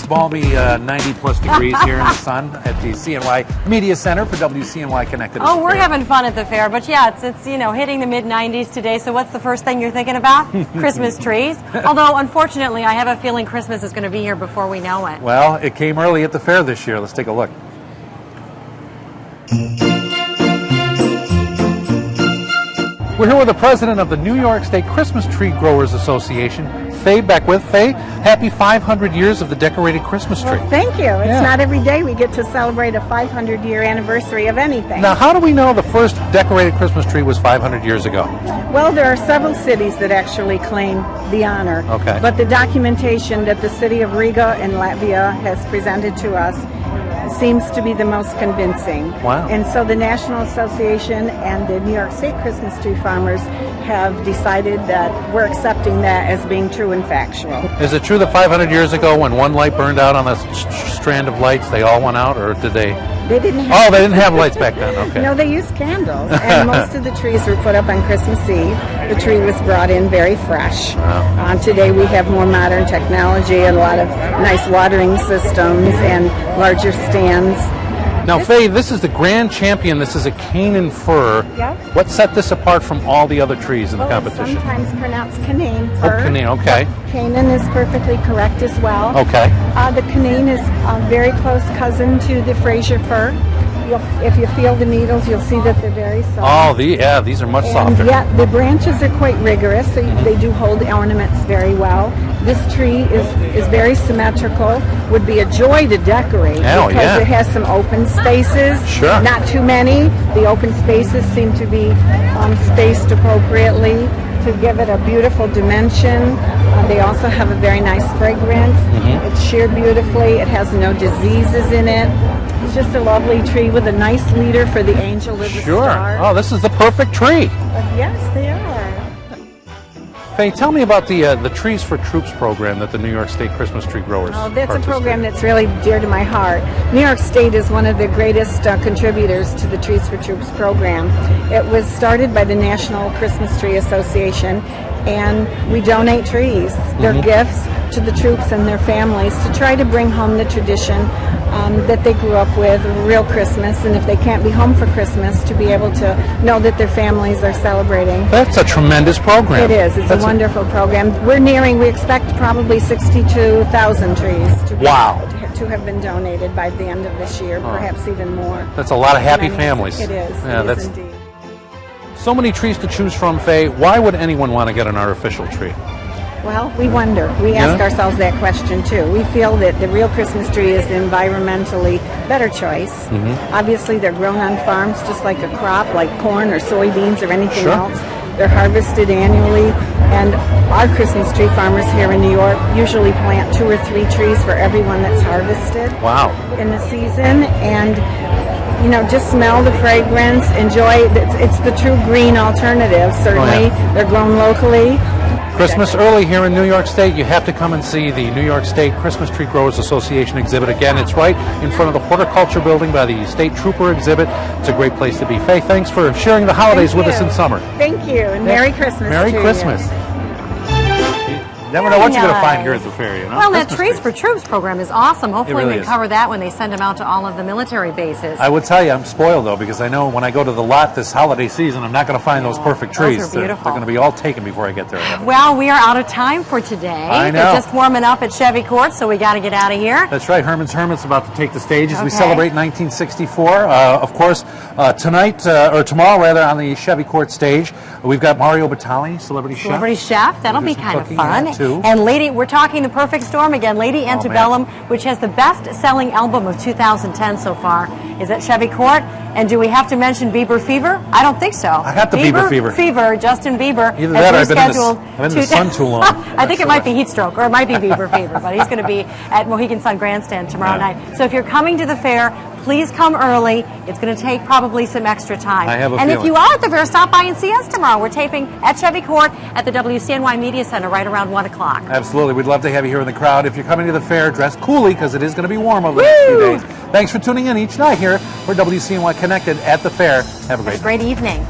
nice balmy 90-plus degrees here in the sun at the CNY Media Center for WCNY Connected. Oh, we're having fun at the fair, but yeah, it's you know, hitting the mid-90s today, so what's the first thing you're thinking about? Christmas trees. Although, unfortunately, I have a feeling Christmas is going to be here before we know it. Well, it came early at the fair this year. Let's take a look. We're here with the president of the New York State Christmas Tree Growers Association, Faye Beckwith. Faye, happy 500 years of the decorated Christmas tree. Well, thank you. It's not every day we get to celebrate a 500-year anniversary of anything. Now, how do we know the first decorated Christmas tree was 500 years ago? Well, there are several cities that actually claim the honor. Okay. But the documentation that the city of Riga in Latvia has presented to us seems to be the most convincing. Wow. And so the National Association and the New York State Christmas tree farmers have decided that we're accepting that as being true and factual. Is it true that 500 years ago when one light burned out on a strand of lights, they all went out, or did they? They didn't have. Oh, they didn't have lights back then. Okay. No, they used candles, and most of the trees were put up on Christmas Eve. The tree was brought in very fresh. Wow. Today we have more modern technology and a lot of nice watering systems and larger stands. Now, Faye, this is the grand champion. This is a Canaan fir. Yep. What set this apart from all the other trees in the competition? Sometimes pronounced Canaan Oh, fir. Canaan, okay. Canaan is perfectly correct as well. Okay. The Canaan is a very close cousin to the Fraser fir. If you feel the needles, you'll see that they're very soft. Oh, these are much And softer. yet the branches are quite rigorous, so they do hold ornaments very well. This tree is very symmetrical, would be a joy to decorate Oh, because yeah. it has some open spaces. Sure. Not too many. The open spaces seem to be spaced appropriately to give it a beautiful dimension. They also have a very nice fragrance. It's sheared beautifully. It has no diseases in it. It's just a lovely tree with a nice leader for the angel of the Sure. star. Oh, this is the perfect tree. Yes, they are. Faye, tell me about the Trees for Troops program that the New York State Christmas Tree Growers Oh, that's a participate program in. that's really dear to my heart. New York State is one of the greatest contributors to the Trees for Troops program. It was started by the National Christmas Tree Association, and we donate trees. They're gifts to the troops and their families to try to bring home the tradition that they grew up with, real Christmas, and if they can't be home for Christmas, to be able to know that their families are celebrating. That's a tremendous program. It is. It's a wonderful program. We expect probably 62,000 trees to have been donated by the end of this year, perhaps even more. That's a lot of happy families. It is. Yeah, it that's is indeed. so many trees to choose from, Faye. Why would anyone want to get an artificial tree? Well, we wonder. We ask ourselves that question too. We feel that the real Christmas tree is the environmentally better choice. Obviously, they're grown on farms just like a crop, like corn or soybeans or anything else. They're harvested annually, and our Christmas tree farmers here in New York usually plant 2 or 3 trees for every one that's harvested. Wow. In the season, and just smell the fragrance, enjoy. It's the true green alternative. Certainly, they're grown locally. Christmas early here in New York State. You have to come and see the New York State Christmas Tree Growers Association exhibit. Again, it's right in front of the Horticulture Building by the State Trooper exhibit. It's a great place to be. Faye, thanks for sharing the holidays with us in summer. Thank you, and Merry Christmas. Merry to Christmas. You. Never know what you're going to find here at the fair, you know? Well, that Trees for Troops program is awesome. Hopefully really we cover that when they send them out to all of the military bases. I would tell you, I'm spoiled, though, because I know when I go to the lot this holiday season, I'm not going to find those perfect trees. Those are beautiful. They're going to be all taken before I get there. Well, we are out of time for today. I know. They're just warming up at Chevy Court, so we got to get out of here. That's right. Herman's Hermit's about to take the stage as we Okay. celebrate 1964. Of course, tonight, or tomorrow, rather, on the Chevy Court stage, we've got Mario Batali, celebrity chef. Celebrity chef. That'll We'll be do some kind of cooking, fun. yeah, too. And we're talking The Perfect Storm again. Lady Antebellum, which has the best-selling album of 2010 so far, is at Chevy Court. And do we have to mention Bieber Fever? I don't think so. I got the Bieber Fever. Justin Bieber. Either that or I've been in the sun too long. I think it might be heat stroke, or it might be Bieber Fever, but he's going to be at Mohegan Sun Grandstand tomorrow night. So if you're coming to the fair, please come early. It's going to take probably some extra time. I have a And feeling. if you are at the fair, stop by and see us tomorrow. We're taping at Chevy Court at the WCNY Media Center right around 1 o'clock. Absolutely. We'd love to have you here in the crowd. If you're coming to the fair, dress coolly because it is going to be warm over the next few days. Thanks for tuning in each night here for WCNY Connected at the fair. Have a great night. Great evening.